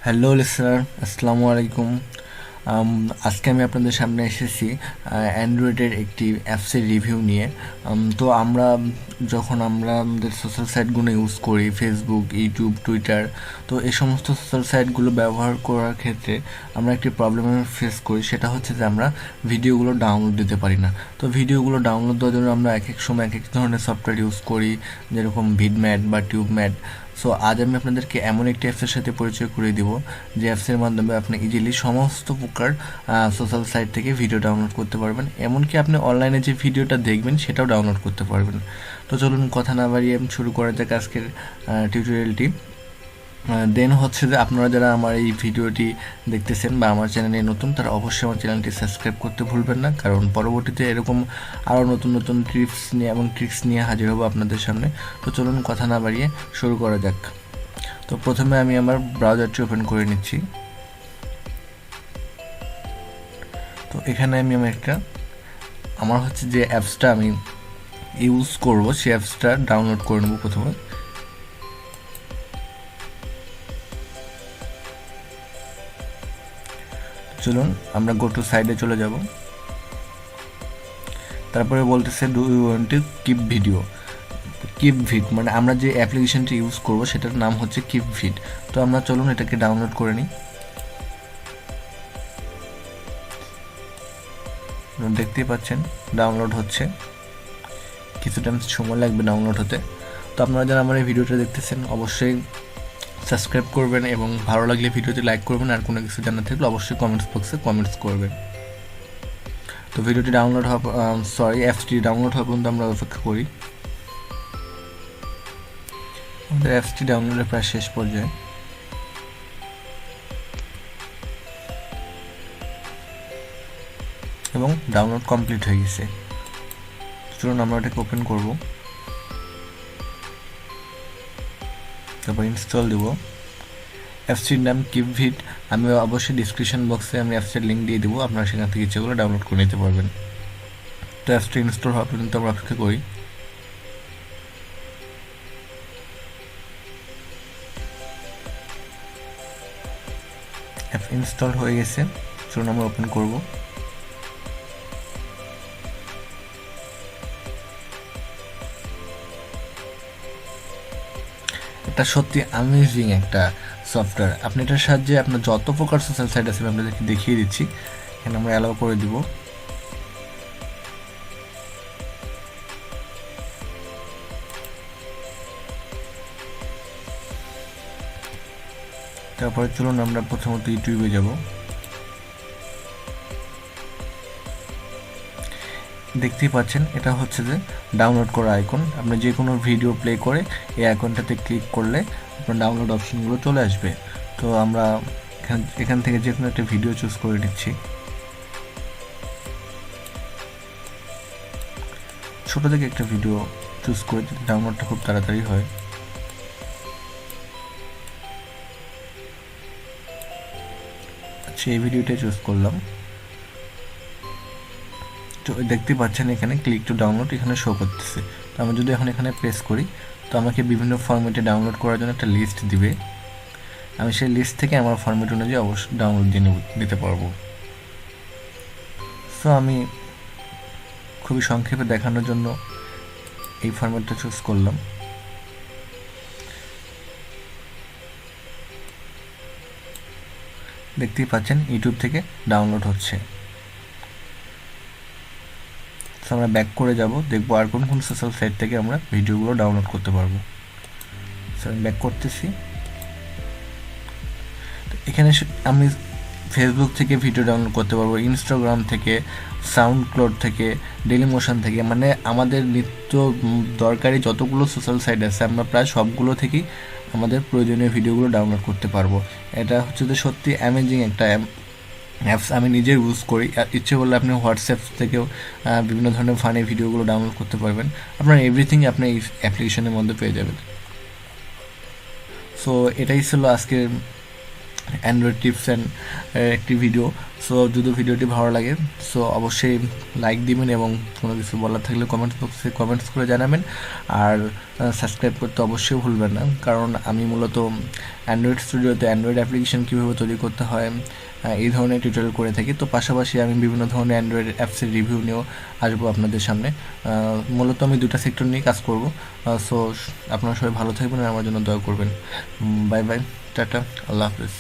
Hello listener, আসসালামু আলাইকুম। আজকে আমি আপনাদের সামনে এসেছি অ্যান্ড্রয়েডের একটি অ্যাপসের রিভিউ নিয়ে। তো যখন আমরা আমাদের সোশ্যাল সাইটগুলো ইউজ করি, ফেসবুক, ইউটিউব, টুইটার, তো এই সমস্ত সোশ্যাল সাইটগুলো ব্যবহার করার ক্ষেত্রে আমরা একটি প্রবলেমের ফেস করি, সেটা হচ্ছে যে আমরা ভিডিওগুলো ডাউনলোড দিতে পারি না। তো ভিডিওগুলো ডাউনলোড দেওয়ার জন্য আমরা এক এক সময় এক এক ধরনের সফটওয়্যার ইউজ করি, যেরকম ভিডম্যাট বা টিউবম্যাট। সো আজ আমি আপনাদেরকে এমন একটি অ্যাপসের সাথে পরিচয় করিয়ে দিব, যে অ্যাপসের মাধ্যমে আপনি ইজিলি সমস্ত প্রকার সোশ্যাল সাইট থেকে ভিডিও ডাউনলোড করতে পারবেন, এমনকি আপনি অনলাইনে যে ভিডিওটা দেখবেন সেটাও ডাউনলোড করতে পারবেন। তো চলুন কথা না বাড়িয়ে শুরু করা যাক আজকের টিউটোরিয়ালটি। দেন হচ্ছে যে আপনারা যারা আমার এই ভিডিওটি দেখতেছেন বা আমার চ্যানেলে নতুন, তারা অবশ্যই আমার চ্যানেলটি সাবস্ক্রাইব করতে ভুলবেন না, কারণ পরবর্তীতে এরকম আরও নতুন নতুন টিপস নিয়ে এবং ট্রিক্স নিয়ে হাজির হব আপনাদের সামনে। তো চলুন কথা না বাড়িয়ে শুরু করা যাক। তো প্রথমে আমি আমার ব্রাউজারটি ওপেন করে নিচ্ছি। তো এখানে আমি আমার হচ্ছে যে অ্যাপসটা আমি ইউজ করব, সেই অ্যাপসটা ডাউনলোড করে নেব প্রথমে। চলুন আমরা গো টু সাইডে চলে যাব। তারপরে বলতেছে do you want to keep video, keep vid মানে আমরা যে অ্যাপ্লিকেশনটি ইউজ করব সেটার নাম হচ্ছে কিপ ভিড। তো আমরা চলুন এটাকে ডাউনলোড করে নিই। দেখতেই পাচ্ছেন ডাউনলোড হচ্ছে, কিছুটা সময় লাগবে ডাউনলোড হতে। তো আপনারা যারা আমার এই ভিডিওটা দেখতেছেন অবশ্যই সাবস্ক্রাইব করবেন এবং ভালো লাগলে ভিডিওতে লাইক করবেন, আর কোনো কিছু জানার থাকলে অবশ্যই কমেন্টস বক্সে কমেন্টস করবেন। তো ভিডিওটি ডাউনলোড হওয়া অ্যাপসটি ডাউনলোড হওয়া পর্যন্ত আমরা অপেক্ষা করি। আমাদের অ্যাপসটি ডাউনলোডের প্রায় শেষ পর্যায়ে, এবং ডাউনলোড কমপ্লিট হয়ে গেছে। চলুন আমরা এটাকে ওপেন করব, তারপর ইনস্টল দেব। অ্যাপসটির নাম কিপভিড। আমি অবশ্যই ডিসক্রিপশন বক্সে আমি অ্যাপসের লিঙ্ক দিয়ে দেবো, আপনারা সেখান থেকে ইচ্ছেগুলো ডাউনলোড করে নিতে পারবেন। তো অ্যাপসটি ইনস্টল হওয়া পর্যন্ত আমরা অপেক্ষা করি। অ্যাপ ইনস্টল হয়ে গেছে, চলুন আমরা ওপেন করব। এটা সত্যি অ্যামেজিং একটা সফটওয়্যার। আপনি এটার সাহায্যে আপনার যত প্রকার সোশ্যাল সাইট আছে আমি আপনাদেরকে দেখিয়ে দিচ্ছি। এখানে আমরা অ্যালাউ করে দিব। তারপরে চলুন আমরা প্রথমত ইউটিউবে যাব। দেখতেই পাচ্ছেন এটা হচ্ছে যে ডাউনলোড করা আইকন। আপনি যে কোনো ভিডিও প্লে করে এই আইকনটাতে ক্লিক করলে আপনার ডাউনলোড অপশনগুলো চলে আসবে। তো আমরা এখান থেকে যে কোনো একটা ভিডিও চুজ করে নিচ্ছি। ছোটো থেকে একটা ভিডিও চুজ করে দিতে ডাউনলোডটা খুব তাড়াতাড়ি হয়। আচ্ছা, এই ভিডিওটাই চুজ করলাম। তো দেখতে পাচ্ছেন এখানে ক্লিক টু ডাউনলোড এখানে শো করতেছে। তো আমি যদি এখন এখানে প্রেস করি, তো আমাকে বিভিন্ন ফরম্যাটে ডাউনলোড করার জন্য একটা লিস্ট দিবে। আমি সেই লিস্ট থেকে আমার ফরম্যাট অনুযায়ী অবশ্যই ডাউনলোড দিতে পারবো। সো আমি খুবই সংক্ষেপে দেখানোর জন্য এই ফরম্যাটটা চুজ করলাম। দেখতেই পাচ্ছেন ইউটিউব থেকে ডাউনলোড হচ্ছে। তো আমরা ব্যাক করে যাব, দেখবো আর কোন কোন সোশ্যাল সাইট থেকে আমরা ভিডিওগুলো ডাউনলোড করতে পারবো। সো আমি ব্যাক করতেছি। এখানে আমি ফেসবুক থেকে ভিডিও ডাউনলোড করতে পারবো, ইনস্টাগ্রাম থেকে, সাউন্ড ক্লাউড থেকে, ডেলি মোশন থেকে, মানে আমাদের নিত্য দরকারি যতগুলো সোশ্যাল সাইট আছে আমরা প্রায় সবগুলো থেকেই আমাদের প্রয়োজনীয় ভিডিওগুলো ডাউনলোড করতে পারবো। এটা হচ্ছে যে সত্যি অ্যামেজিং একটা অ্যাপস। আমি নিজে ইউজ করি। ইচ্ছে করলে আপনি হোয়াটসঅ্যাপ থেকেও বিভিন্ন ধরনের ফানি ভিডিওগুলো ডাউনলোড করতে পারবেন। আপনার এভরিথিং আপনি এই অ্যাপ্লিকেশনের মধ্যে পেয়ে যাবেন। সো এটাই ছিল আজকের অ্যান্ড্রয়েড টিপস অ্যান্ড একটি ভিডিও। সো যদি ভিডিওটি ভালো লাগে সো অবশ্যই লাইক দিবেন এবং কোনো কিছু বলার থাকলে কমেন্টস বক্সে কমেন্টস করে জানাবেন। আর সাবস্ক্রাইব করতে অবশ্যই ভুলবেন না, কারণ আমি মূলত অ্যান্ড্রয়েড স্টুডিওতে অ্যান্ড্রয়েড অ্যাপ্লিকেশন কীভাবে তৈরি করতে হয় এই ধরনের টিউটোরিয়াল করে থাকি। তো পাশাপাশি আমি বিভিন্ন ধরনের অ্যান্ড্রয়েড অ্যাপসের রিভিউ নিয়েও আসবো আপনাদের সামনে। মূলত আমি দুটা সেক্টর নিয়ে কাজ করব। সো আপনারা সবাই ভালো থাকবেন আর আমার জন্য দোয়া করবেন। বাই বাই, টাটা, আল্লাহ হাফিজ।